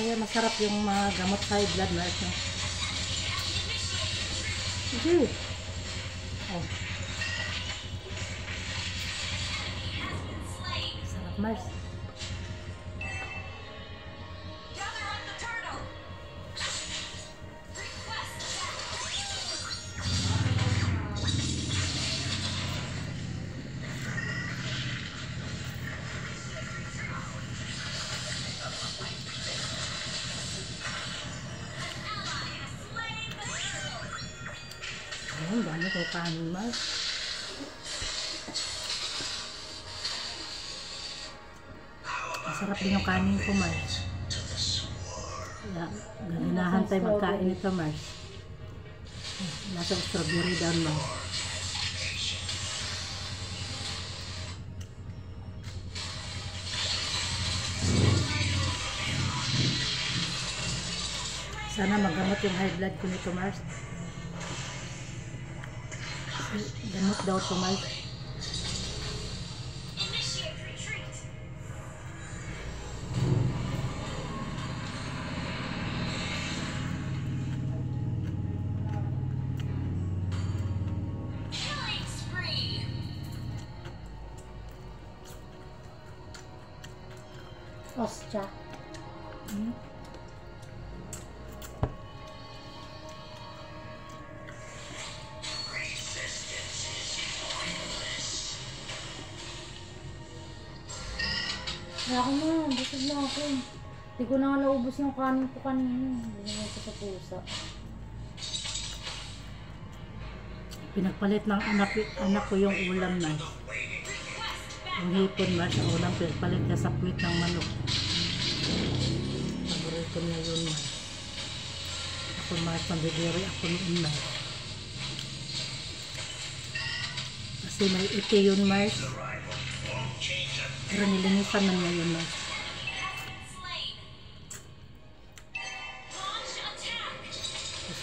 Kaya masarap yung mga gamot sa high blood Mars. Sige. Oh. Sarap Mars. Ayun, dami ko kanin Mars. Masarap din yung kanin ko Mars. Kaya ganinahan tayo magkain ito Mars. Nasa strawberry down Mars. Sana magamot yung high blood ko nito Mars. Gamot daw ito Mars. Ostya. Kaya ako na, busog na ako. Hindi ko na nga naubos yung kanin ko kanina. Hindi naman ito sa pusa. Pinagpalit ng anak ko yung ulam na. Yung hipon Mars, ang ulam pinagpalit niya sa puwit ng manok. Paborito niya yun Mars. Ako Mars, pambibiri ako noon Mars. Kasi may iti yun Mars. Pero nilinisan na niya yun Mars.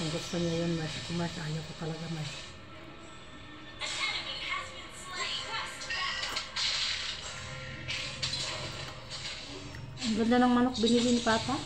Gusto niya yun Mars. Ako Mars, ayaw ko talaga Mars. Ang ganda ng manok binili ni Papa.